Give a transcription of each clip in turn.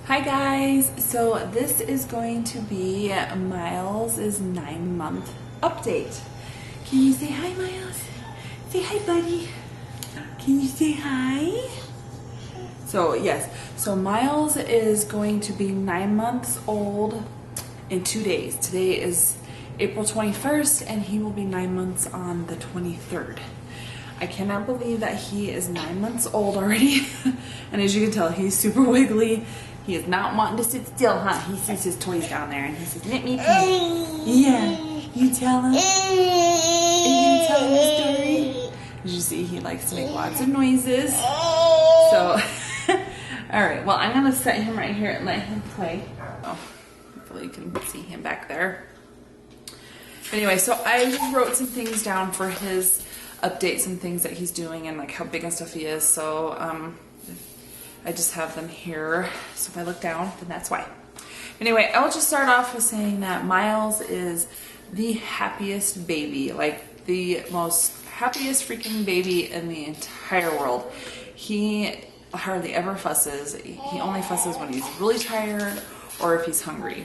Hi guys, so this is going to be Miles' 9-month update. Can you say hi, Miles? Say hi, buddy. Can you say hi? So yes, so Miles is going to be 9 months old in 2 days. Today is April 21st and he will be 9 months on the 23rd. I cannot believe that he is 9 months old already. And as you can tell, he's super wiggly. He is not wanting to sit still, huh? He sees his toys down there and he says, let me play. Yeah, you tell him. Are you gonna tell him a story? As you see, he likes to make lots of noises. So, alright, well, I'm gonna set him right here and let him play. Oh, hopefully you can see him back there. Anyway, so I just wrote some things down for his update, some things that he's doing and like how big and stuff he is. So, I just have them here, so if I look down, then that's why. Anyway, I'll just start off with saying that Miles is the happiest baby, like the most happiest freaking baby in the entire world. He hardly ever fusses. He only fusses when he's really tired or if he's hungry.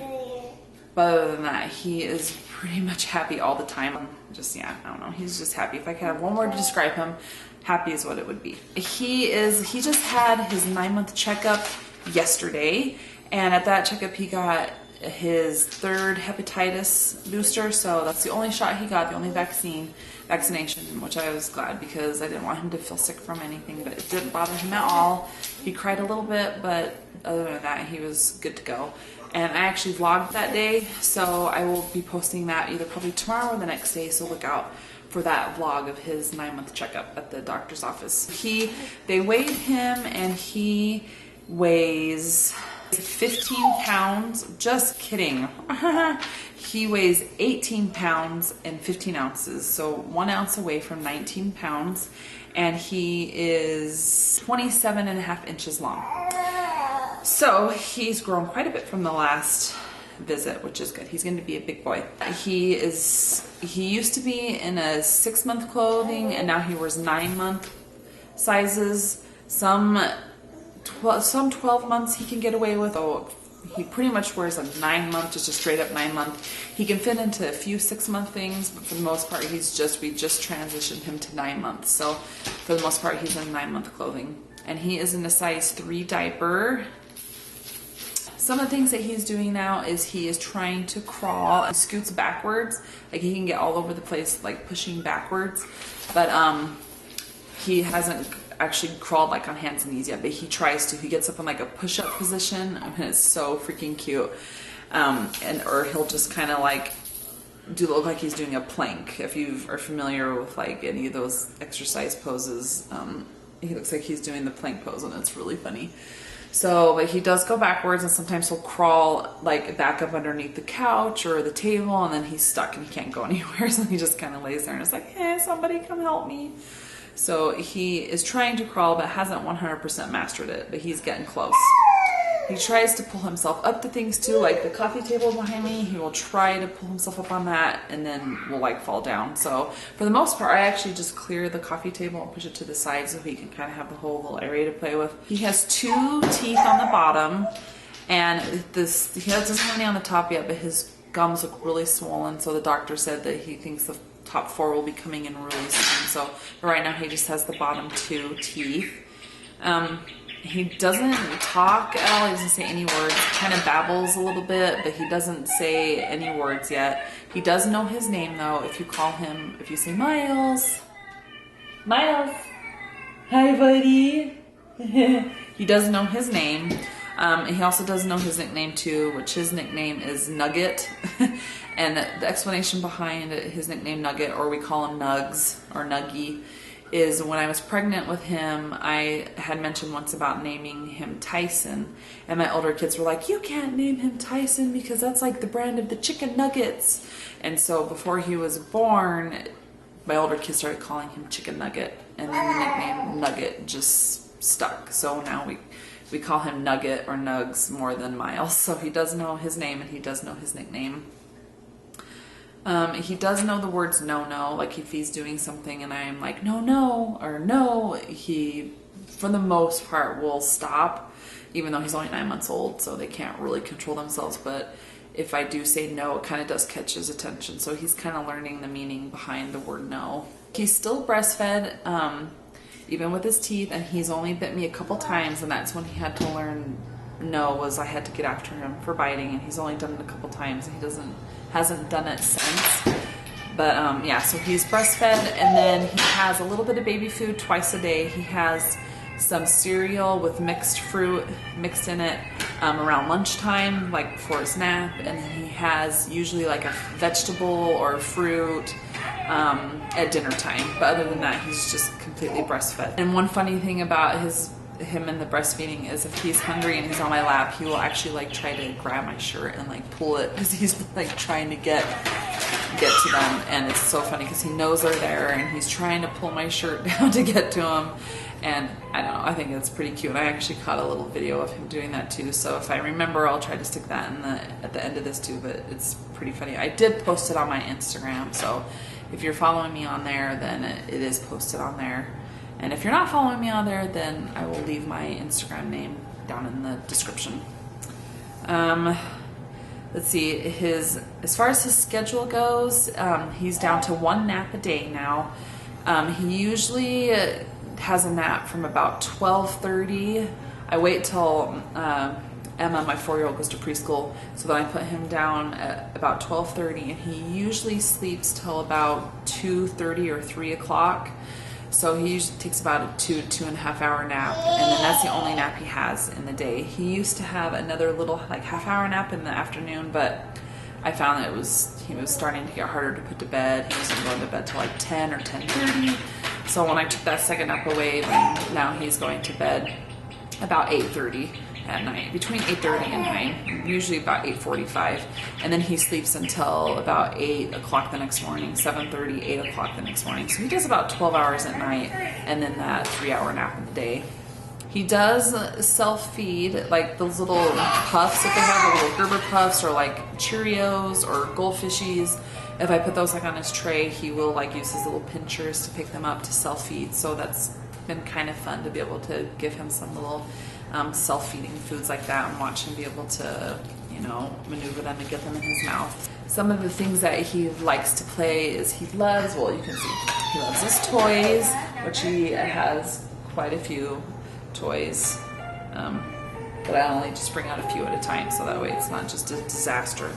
But other than that, he is pretty much happy all the time. Just, yeah, I don't know, he's just happy. If I could have one word to describe him, happy is what it would be. He just had his 9-month checkup yesterday, and at that checkup he got his 3rd hepatitis booster, so that's the only shot he got, the only vaccination, which I was glad because I didn't want him to feel sick from anything, but it didn't bother him at all. He cried a little bit, but other than that, he was good to go. And I actually vlogged that day, so I will be posting that either probably tomorrow or the next day, so look out for that vlog of his 9-month checkup at the doctor's office. They weighed him and he weighs 15 pounds. Just kidding. He weighs 18 pounds and 15 ounces. So 1 ounce away from 19 pounds. And he is 27.5 inches long. So he's grown quite a bit from the last visit, which is good. He's going to be a big boy. He used to be in a 6-month clothing and now he wears 9-month sizes. Some 12 months he can get away with. Oh, he pretty much wears a 9-month, just a straight up 9-month. He can fit into a few 6-month things, but for the most part we just transitioned him to 9 months. So for the most part he's in 9-month clothing. And he is in a size 3 diaper. Some of the things that he's doing now is he is trying to crawl and scoots backwards. Like he can get all over the place, like pushing backwards. But he hasn't actually crawled like on hands and knees yet, but he tries to. He gets up in like a push-up position. I mean, it's so freaking cute. Or he'll just kind of like look like he's doing a plank. If you are familiar with like any of those exercise poses, he looks like he's doing the plank pose and it's really funny. So, but he does go backwards and sometimes he'll crawl like back up underneath the couch or the table and then he's stuck and he can't go anywhere. So he just kind of lays there and is like, hey, somebody come help me. So he is trying to crawl but hasn't 100% mastered it, but he's getting close. He tries to pull himself up to things too, like the coffee table behind me. He will try to pull himself up on that and then will like fall down. So for the most part, I actually just clear the coffee table and push it to the side so he can kind of have the whole little area to play with. He has 2 teeth on the bottom and he doesn't have any on the top yet, but his gums look really swollen. So the doctor said that he thinks the top 4 will be coming in really soon. So right now he just has the bottom 2 teeth. He doesn't talk at all. He doesn't say any words. He kind of babbles a little bit, but he doesn't say any words yet. He does know his name though. If you call him, if you say Miles, Miles, hi buddy. He does know his name. He also does know his nickname too, which his nickname is Nugget. And the explanation behind his nickname Nugget, or we call him Nugs or Nuggy, is when I was pregnant with him, I had mentioned once about naming him Tyson. And my older kids were like, you can't name him Tyson because that's like the brand of the chicken nuggets. And so before he was born, my older kids started calling him Chicken Nugget. And then the nickname Nugget just stuck. So now we call him Nugget or Nugs more than Miles. So he does know his name and he does know his nickname. He does know the words no, like if he's doing something and I'm like, no, or no, he, for the most part, will stop even though he's only 9 months old, so they can't really control themselves. But if I do say no, it kind of does catch his attention. So he's kind of learning the meaning behind the word no. He's still breastfed, even with his teeth, and he's only bit me a couple times, and that's when he had to learn no, was I had to get after him for biting, and he's only done it a couple times, and hasn't done it since. But yeah, so he's breastfed, and then he has a little bit of baby food twice a day. He has some cereal with mixed fruit mixed in it around lunchtime, like before his nap, and then he has usually like a vegetable or fruit at dinner time. But other than that, he's just completely breastfed. And one funny thing about him and the breastfeeding is if he's hungry and he's on my lap, he will actually like try to grab my shirt and like pull it because he's like trying to get to them. And it's so funny because he knows they're there and he's trying to pull my shirt down to get to them. And I don't know, I think it's pretty cute. I actually caught a little video of him doing that too, so if I remember, I'll try to stick that at the end of this too, but it's pretty funny. I did post it on my Instagram, so if you're following me on there, then it is posted on there. And if you're not following me on there, then I will leave my Instagram name down in the description. Let's see, as far as his schedule goes, he's down to 1 nap a day now. He usually has a nap from about 12:30. I wait till Emma, my 4-year-old, goes to preschool, so then I put him down at about 12:30, and he usually sleeps till about 2:30 or 3 o'clock. So he usually takes about a 2.5 hour nap, and then that's the only nap he has in the day. He used to have another little like half-hour nap in the afternoon, but I found that he was starting to get harder to put to bed. He wasn't going to bed till like 10 or 10:30. So when I took that second nap away, then now he's going to bed about 8:30 at night, between 8:30 and 9, usually about 8:45. And then he sleeps until about 8 o'clock the next morning, 7:30, 8 o'clock the next morning. So he does about 12 hours at night and then that 3-hour nap in the day. He does self-feed, like those little puffs that they have, the little Gerber puffs or like Cheerios or Goldfishies. If I put those like on his tray, he will like use his little pinchers to pick them up to self-feed. So that's been kind of fun to be able to give him some little self-feeding foods like that and watch him be able to, you know, maneuver them and get them in his mouth. Some of the things that he likes to play is he loves, well, you can see, he loves his toys, which he has quite a few toys, but I only just bring out a few at a time, so that way it's not just a disaster.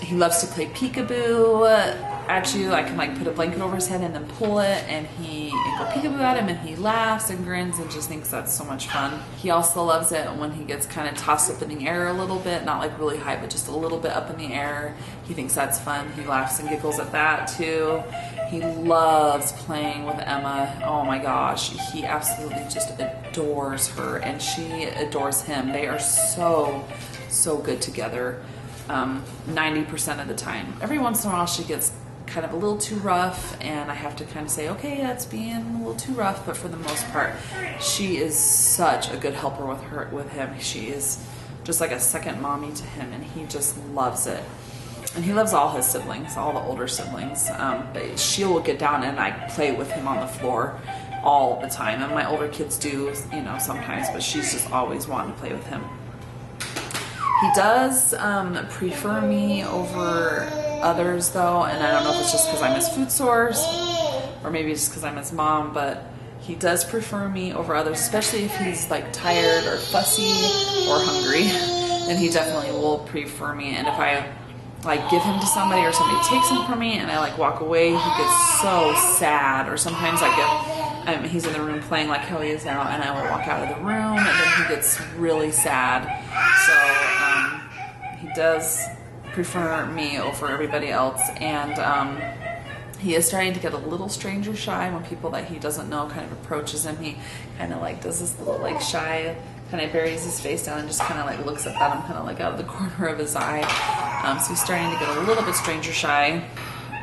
He loves to play peekaboo. Actually, I can like put a blanket over his head and then pull it, and he go peekaboo at him, and he laughs and grins and just thinks that's so much fun. He also loves it when he gets kind of tossed up in the air a little bit, not like really high, but just a little bit up in the air. He thinks that's fun. He laughs and giggles at that too. He loves playing with Emma. Oh my gosh, he absolutely just adores her, and she adores him. They are so good together. 90% of the time. Every once in a while she gets kind of a little too rough, and I have to kind of say, okay, that's being a little too rough, but for the most part, she is such a good helper with him. She is just like a second mommy to him, and he just loves it. And he loves all his siblings, all the older siblings, but she will get down and I play with him on the floor all the time, and my older kids do, you know, sometimes, but she's just always wanting to play with him. He does prefer me over others though, and I don't know if it's just because I'm his food source or maybe it's just because I'm his mom, but he does prefer me over others, especially if he's like tired or fussy or hungry. Then he definitely will prefer me, and if I like give him to somebody or somebody takes him from me and I like walk away, he gets so sad. Or sometimes he's in the room playing like how he is now, and I will walk out of the room and then he gets really sad. So he does prefer me over everybody else, and he is starting to get a little stranger shy when people that he doesn't know kind of approaches him. He kind of like does this little like shy, kind of buries his face down and just kind of like looks up at him kind of like out of the corner of his eye. So he's starting to get a little bit stranger shy.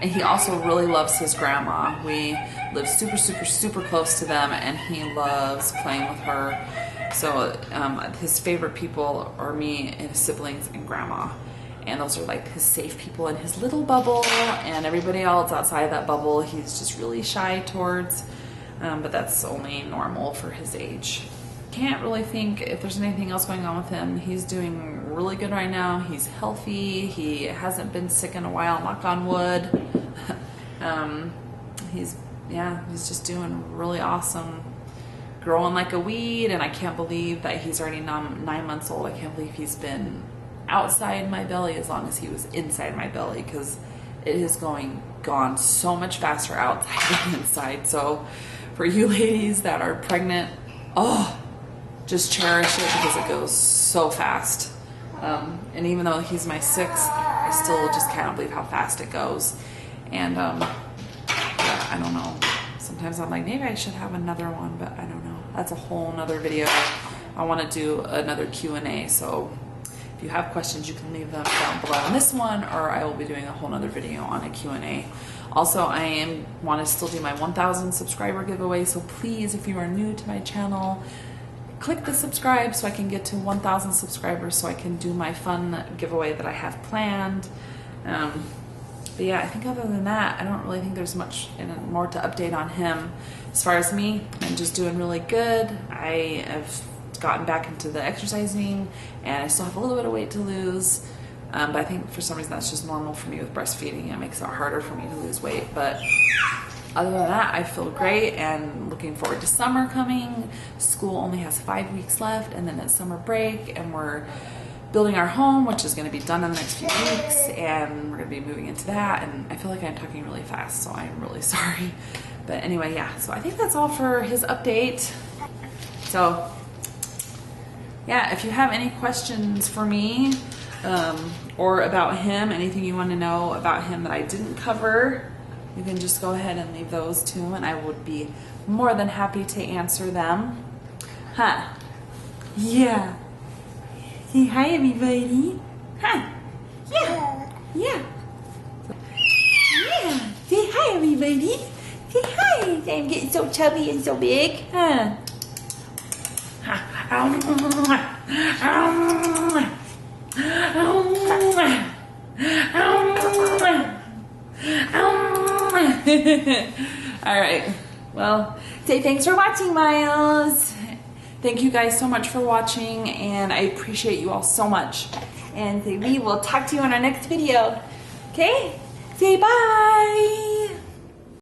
And he also really loves his grandma. We live super close to them, and he loves playing with her. So his favorite people are me and his siblings and grandma. And those are like his safe people in his little bubble, and everybody else outside of that bubble he's just really shy towards. But that's only normal for his age. Can't really think if there's anything else going on with him. He's doing really good right now. He's healthy. He hasn't been sick in a while, knock on wood. He's just doing really awesome. Growing like a weed, and I can't believe that he's already 9 months old. I can't believe he's been outside my belly as long as he was inside my belly, because it is gone so much faster outside than inside. So for you ladies that are pregnant, just cherish it, because it goes so fast. And even though he's my 6th, I still just can't believe how fast it goes. And yeah, I don't know. Sometimes I'm like, maybe I should have another one, but I don't know. That's a whole nother video. I want to do another Q&A. So if you have questions, you can leave them down below on this one, or I will be doing a whole nother video on a Q&A. Also, I want to still do my 1,000 subscriber giveaway. So please, if you are new to my channel, click the subscribe so I can get to 1,000 subscribers so I can do my fun giveaway that I have planned. But yeah, I think other than that, I don't really think there's much more to update on him. As far as me, I'm just doing really good. I have gotten back into the exercising, and I still have a little bit of weight to lose. But I think for some reason that's just normal for me with breastfeeding. It makes it harder for me to lose weight. But other than that, I feel great and looking forward to summer coming. School only has 5 weeks left, and then it's summer break, and we're building our home, which is going to be done in the next few weeks, and we're going to be moving into that. And I feel like I'm talking really fast, so I'm really sorry. But anyway, yeah, so I think that's all for his update. So yeah, if you have any questions for me, or about him, anything you want to know about him that I didn't cover, you can just go ahead and leave those too, and I would be more than happy to answer them. Huh? Yeah. Say hi, everybody. Huh? Yeah. Yeah. Yeah. Say hi, everybody. Say hi. I'm getting so chubby and so big. Huh? All right. Well, say thanks for watching, Miles. Thank you guys so much for watching, and I appreciate you all so much. And we will talk to you in our next video. Okay? Say bye.